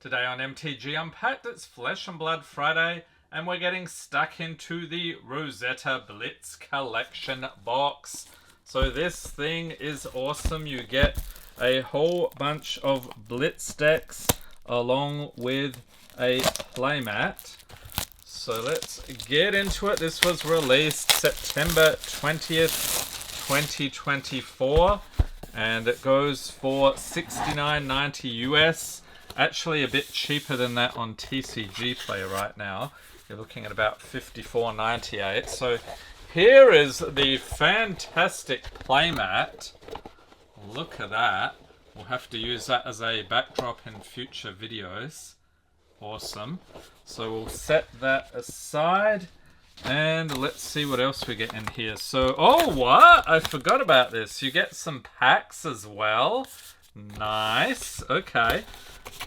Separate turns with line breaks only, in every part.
Today on MTG Unpacked, it's Flesh and Blood Friday, and we're getting stuck into the Rosetta Blitz collection box. So this thing is awesome. You get a whole bunch of Blitz decks along with a playmat. So let's get into it. This was released September 20th, 2024, and it goes for $69.90 US. Actually a bit cheaper than that on TCG Play right now. You're looking at about $54.98. So here is the fantastic playmat. Look at that. We'll have to use that as a backdrop in future videos. Awesome. So we'll set that aside and let's see what else we get in here. So, oh, what? I forgot about this. You get some packs as well. Nice. Okay.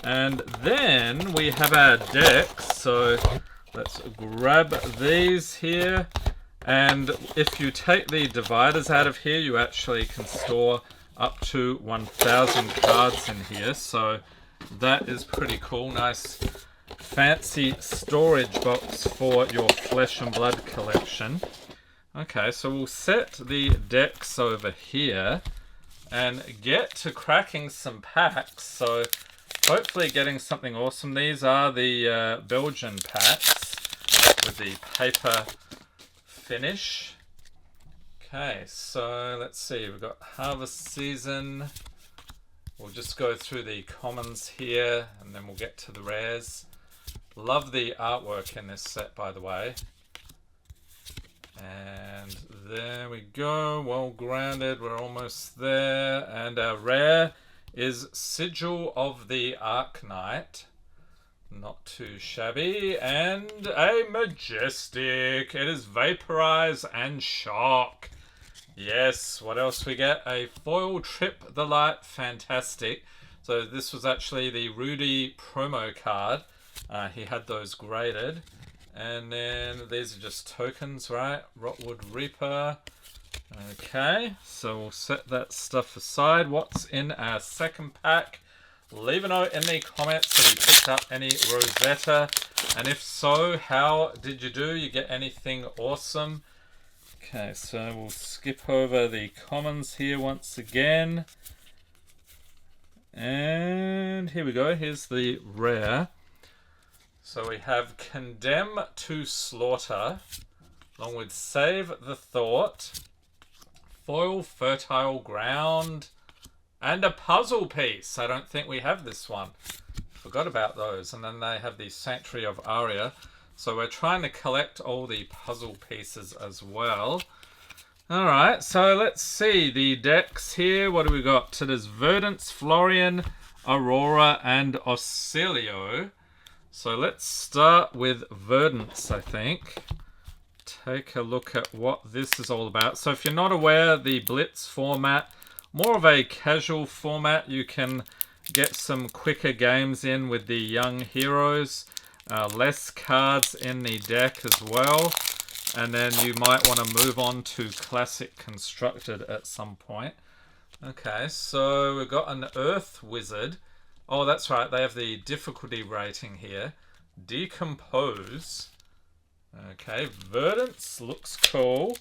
And then we have our decks. So let's grab these here. And if you take the dividers out of here, you actually can store up to 1,000 cards in here. So that is pretty cool. Nice fancy storage box for your Flesh and Blood collection. Okay, so we'll set the decks over here and get to cracking some packs. So hopefully getting something awesome. These are the Belgian packs with the paper finish. Okay, so let's see. We've got Harvest Season. We'll just go through the commons here and then we'll get to the rares. Love the artwork in this set, by the way. And there we go. Well grounded. We're almost there. And our rare is Sigil of the Arknight. Not too shabby. And a Majestic. It is Vaporize and Shock. Yes. What else we get? A foil Trip the Light. Fantastic. So this was actually the Rudy promo card. He had those graded. And then these are just tokens, right? Rotwood Reaper. Okay, so we'll set that stuff aside. What's in our second pack? Leave a note in the comments if you picked up any Rosetta. And if so, how did you do? You get anything awesome? Okay, so we'll skip over the commons here once again. And here we go. Here's the rare. So we have Condemn to Slaughter, along with Save the Thought, Foil Fertile Ground, and a puzzle piece. I don't think we have this one. Forgot about those. And then they have the Sanctuary of Aria. So we're trying to collect all the puzzle pieces as well. Alright, so let's see the decks here. What do we got? So there's Verdance, Florian, Aurora, and Auxilio. So let's start with Verdance, I think. Take a look at what this is all about. So if you're not aware, the Blitz format, more of a casual format. You can get some quicker games in with the young heroes. Less cards in the deck as well. And then you might want to move on to Classic Constructed at some point. Okay, so we've got an Earth Wizard. Oh, that's right. They have the difficulty rating here. Decompose. Okay, Verdance looks cool.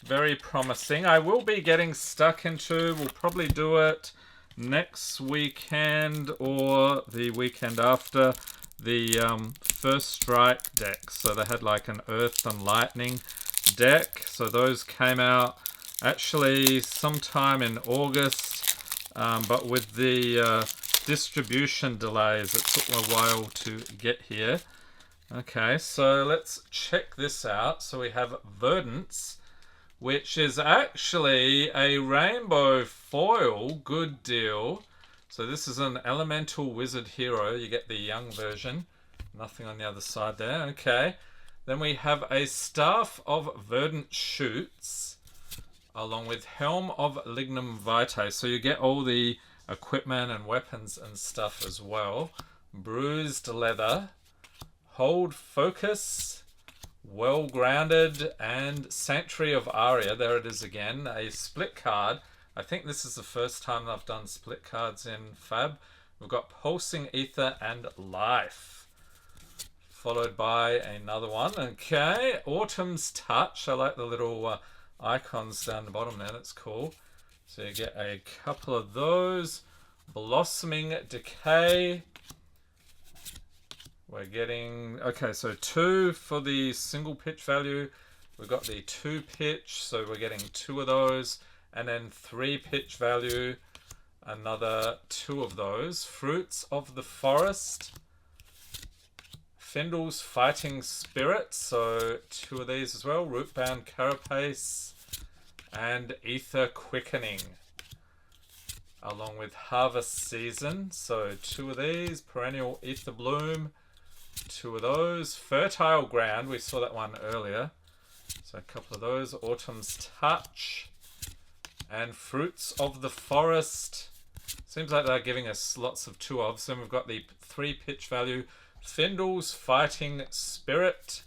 Very promising. I will be getting stuck into, we'll probably do it next weekend or the weekend after, the First Strike deck. So they had like an Earth and Lightning deck. So those came out actually sometime in August, but with the distribution delays, it took a while to get here. Okay, so let's check this out. So we have Verdance, which is actually a rainbow foil. Good deal. So this is an elemental wizard hero. You get the young version. Nothing on the other side there. Okay. Then we have a Staff of Verdant Shoots, along with Helm of Lignum Vitae. So you get all the equipment and weapons and stuff as well. Bruised Leather, Hold Focus, Well Grounded, and Sanctuary of Aria. There it is again, a split card. I think this is the first time I've done split cards in Fab. We've got Pulsing Ether and Life. Followed by another one. Okay, Autumn's Touch. I like the little icons down the bottom there. That's cool. So you get a couple of those. Blossoming Decay. We're getting... Okay, so 2 for the single pitch value. We've got the 2 pitch, so we're getting 2 of those. And then 3 pitch value. Another 2 of those. Fruits of the Forest. Findle's Fighting Spirit, so 2 of these as well. Rootbound Carapace and Ether Quickening. Along with Harvest Season, so 2 of these. Perennial Ether Bloom, 2 of those. Fertile Ground, we saw that one earlier. So a couple of those. Autumn's Touch. And Fruits of the Forest. Seems like they're giving us lots of 2 ofs. Then we've got the 3 pitch value. Findle's Fighting Spirit.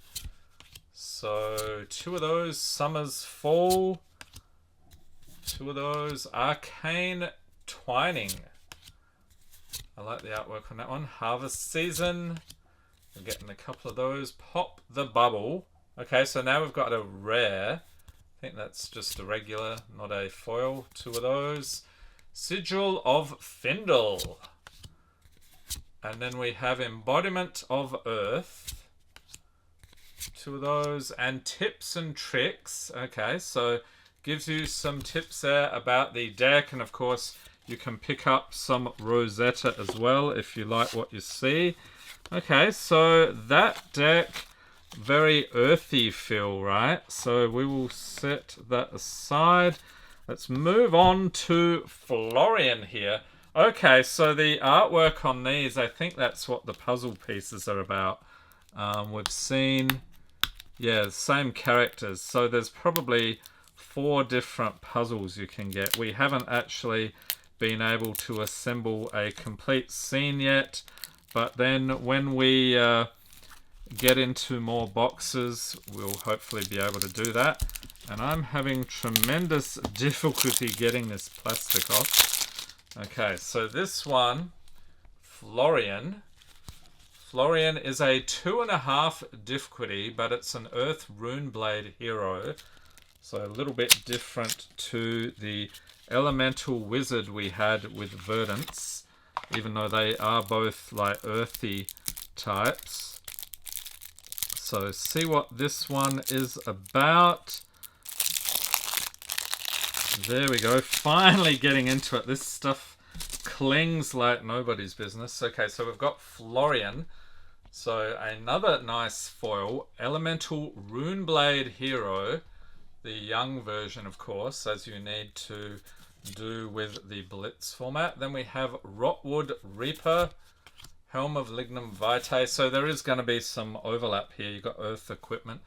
So 2 of those. Summer's Fall. 2 of those. Arcane Twining. I like the artwork on that one. Harvest Season. We're getting a couple of those. Pop the Bubble. Okay, so now we've got a rare. I think that's just a regular, not a foil. 2 of those. Sigil of Findle. And then we have Embodiment of Earth. 2 of those. And Tips and Tricks. Okay, so gives you some tips there about the deck. And of course, you can pick up some Rosetta as well if you like what you see. Okay, so that deck, very earthy feel, right? So we will set that aside. Let's move on to Florian here. Okay, so the artwork on these, I think that's what the puzzle pieces are about. We've seen, yeah, the same characters. So there's probably 4 different puzzles you can get. We haven't actually been able to assemble a complete scene yet. But then when we get into more boxes, we'll hopefully be able to do that. And I'm having tremendous difficulty getting this plastic off. Okay, so this one, Florian. Florian is a 2.5 difficulty, but it's an Earth Runeblade hero. So a little bit different to the Elemental Wizard we had with Verdance, even though they are both like earthy types. So see what this one is about. There we go, finally getting into it. This stuff clings like nobody's business. Okay, so we've got Florian. So another nice foil, Elemental Runeblade hero. The young version, of course, as you need to do with the Blitz format. Then we have Rotwood Reaper, Helm of Lignum Vitae. So there is going to be some overlap here. You've got Earth Equipment.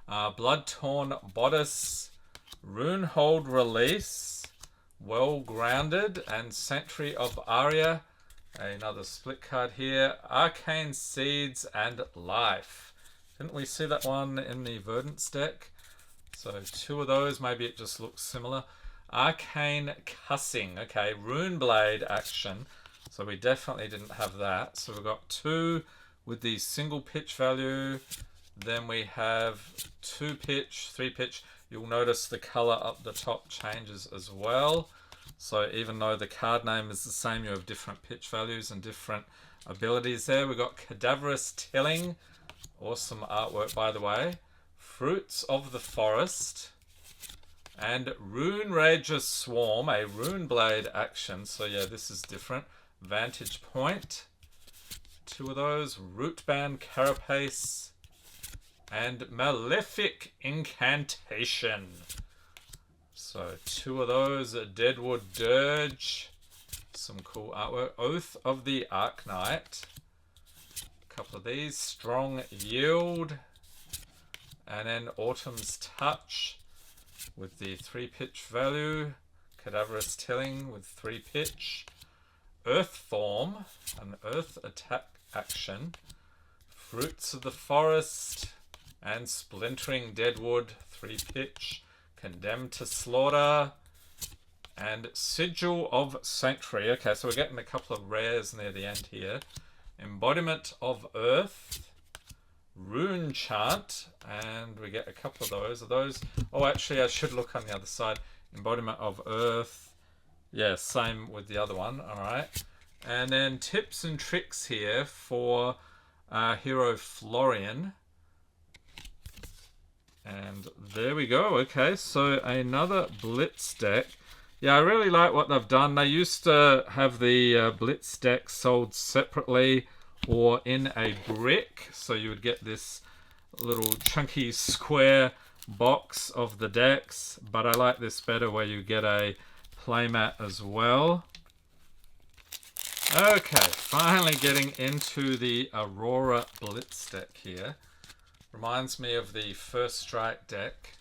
Blood-Torn Bodice, Runehold Release, Well Grounded, and Sentry of Aria. Another split card here. Arcane Seeds and Life. Didn't we see that one in the Verdance deck? So 2 of those. Maybe it just looks similar. Arcane Cussing. Okay, Runeblade action. So we definitely didn't have that. So we've got 2 with the single pitch value. Then we have 2 pitch, 3 pitch. You'll notice the color up the top changes as well. So even though the card name is the same, you have different pitch values and different abilities there. We've got Cadaverous Tilling. Awesome artwork, by the way. Fruits of the Forest. And Rune Rager Swarm, a Runeblade action. So yeah, this is different. Vantage Point. 2 of those. Rootbound Carapace. And Malefic Incantation. So 2 of those. Deadwood Dirge. Some cool artwork. Oath of the Arknight. A couple of these. Strong Yield. And then Autumn's Touch with the 3 pitch value. Cadaverous Tilling with 3 pitch. Earth Form, an Earth attack action. Fruits of the Forest and Splintering Deadwood, 3 pitch. Condemned to Slaughter. And Sigil of Sanctuary. Okay, so we're getting a couple of rares near the end here. Embodiment of Earth. Rune Chant. And we get a couple of those. Are those... Oh, actually, I should look on the other side. Embodiment of Earth. Yeah, same with the other one. Alright. And then tips and tricks here for Hero Florian. And there we go. Okay, so another Blitz deck. Yeah, I really like what they've done. They used to have the Blitz deck sold separately or in a brick. So you would get this little chunky square box of the decks. But I like this better where you get a playmat as well. Okay, finally getting into the Aurora Blitz deck here. Reminds me of the First Strike deck.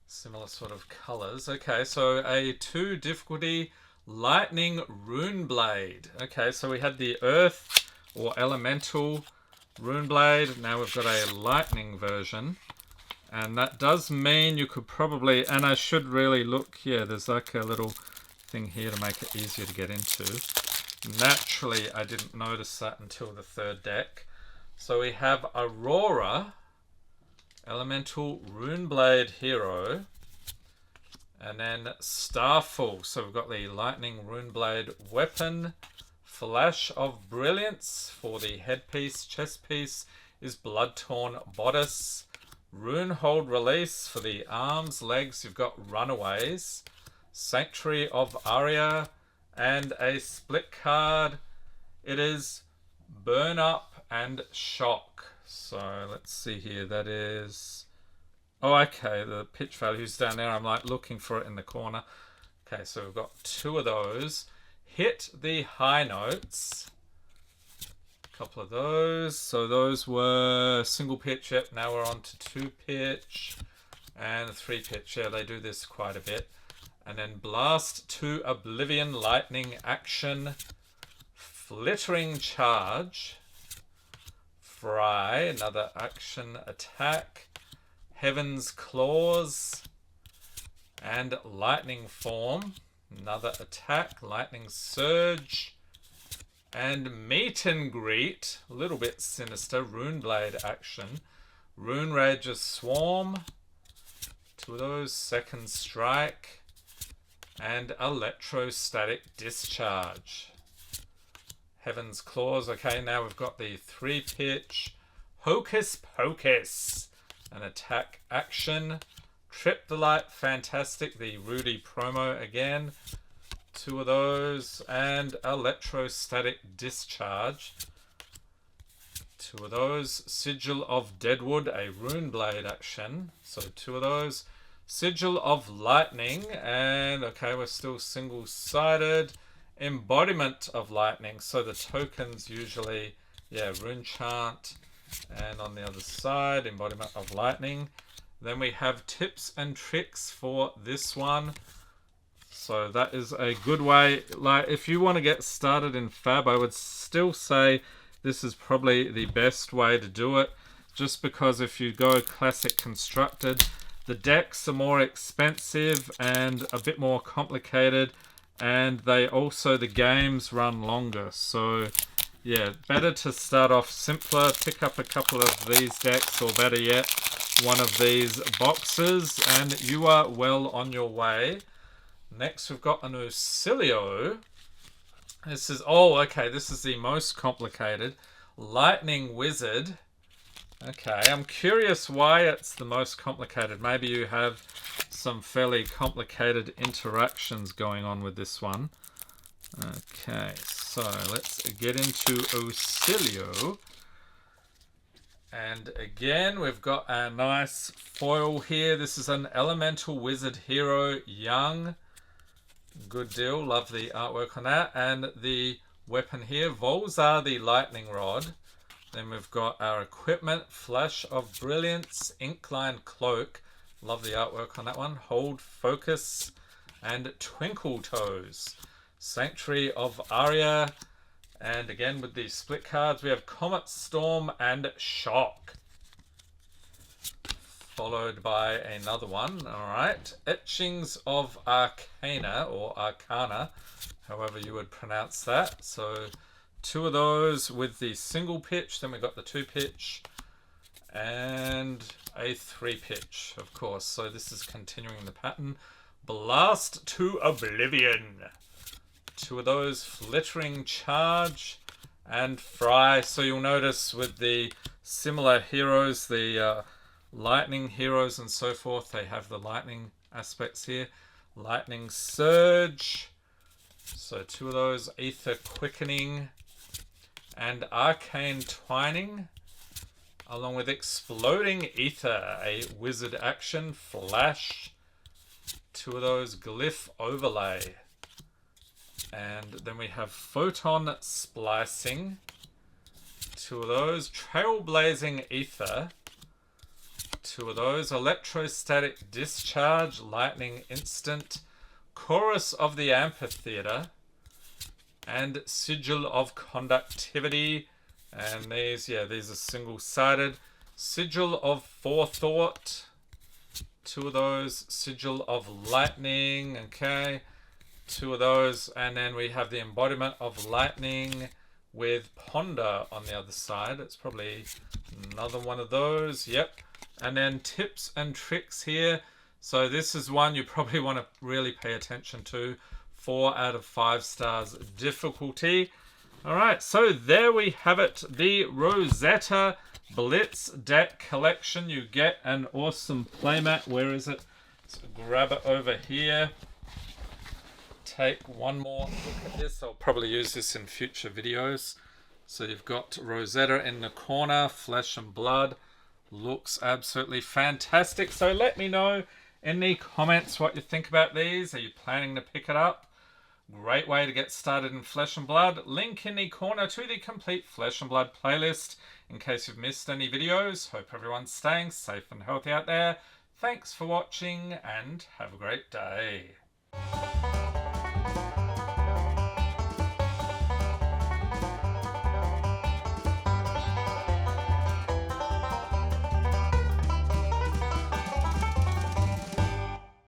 Similar sort of colours. Okay, so a 2 difficulty Lightning Rune Blade. Okay, so we had the Earth or Elemental Rune Blade. Now we've got a Lightning version. And that does mean you could probably... And I should really look... Yeah, there's like a little thing here to make it easier to get into. Naturally, I didn't notice that until the third deck. So we have Aurora... Elemental Runeblade Hero. And then Starfall. So we've got the Lightning Runeblade Weapon. Flash of Brilliance for the headpiece. Chest piece is Bloodtorn Bodice. Runehold Release for the arms, legs. You've got Runaways. Sanctuary of Aria. And a split card. It is Burn Up and Shock. So let's see here. That is... Oh, okay. The pitch value's down there. I'm like looking for it in the corner. Okay, so we've got 2 of those. Hit the high notes. A couple of those. So those were single pitch. Yep, now we're on to 2 pitch. And 3 pitch. Yeah, they do this quite a bit. And then Blast to Oblivion Lightning Action. Flittering Charge. Fry, another action attack. Heaven's Claws. And Lightning Form. Another attack. Lightning Surge. And Meet and Greet. A little bit sinister. Runeblade action. Rune Rage's Swarm. 2 of those. Second Strike. And Electrostatic Discharge. Heaven's Claws. Okay, now we've got the 3 pitch. Hocus Pocus. An attack action. Trip the Light. Fantastic. The Rudy promo again. 2 of those. And Electrostatic Discharge. 2 of those. Sigil of Deadwood. A Runeblade action. So 2 of those. Sigil of Lightning. And okay, we're still single-sided. Embodiment of Lightning. So the tokens usually, yeah, Rune Chant. And on the other side, Embodiment of Lightning. Then we have tips and tricks for this one. So that is a good way. Like, if you want to get started in Fab, I would still say this is probably the best way to do it. Just because if you go Classic Constructed, the decks are more expensive and a bit more complicated. And they also, the games run longer. So, yeah, better to start off simpler. Pick up a couple of these decks, or better yet, one of these boxes. And you are well on your way. Next, we've got an Usilio. This is, oh, okay, this is the most complicated. Lightning Wizard. Okay, I'm curious why it's the most complicated. Maybe you have some fairly complicated interactions going on with this one. Okay, so let's get into Usilio. And again, we've got a nice foil here. This is an Elemental Wizard Hero, Young. Good deal, love the artwork on that. And the weapon here, Volzar the Lightning Rod. Then we've got our equipment, Flash of Brilliance, Inkline Cloak. Love the artwork on that one. Hold Focus and Twinkle Toes. Sanctuary of Aria. And again with the split cards, we have Comet Storm and Shock. followed by another one. Alright, Etchings of Arcana, or Arcana, however you would pronounce that. So 2 of those with the single pitch, then we got the 2 pitch, and a 3 pitch, of course. So this is continuing the pattern. Blast to Oblivion. 2 of those, Flittering Charge, and Fry. So you'll notice with the similar heroes, the lightning heroes and so forth, they have the lightning aspects here. Lightning Surge. So 2 of those, Ether Quickening, and Arcane Twining, along with Exploding Ether, a wizard action. Flash. 2 of those, Glyph Overlay. And then we have Photon Splicing. 2 of those, Trailblazing Ether. 2 of those, Electrostatic Discharge, Lightning Instant, Chorus of the Amphitheater, and Sigil of Conductivity. And these are single-sided. Sigil of Forethought. 2 of those, Sigil of Lightning, okay. 2 of those, and then we have the Embodiment of Lightning with Ponder on the other side. It's probably another one of those, yep. And then Tips and Tricks here. So this is one you probably want to really pay attention to. 4 out of 5 stars difficulty. Alright, so there we have it. The Rosetta Blitz deck collection. You get an awesome playmat. Where is it? Let's grab it over here. Take one more look at this. I'll probably use this in future videos. So you've got Rosetta in the corner, Flesh and Blood. Looks absolutely fantastic. So let me know in the comments what you think about these. Are you planning to pick it up? Great way to get started in Flesh and Blood. Link in the corner to the complete Flesh and Blood playlist in case you've missed any videos. Hope everyone's staying safe and healthy out there. Thanks for watching and have a great day.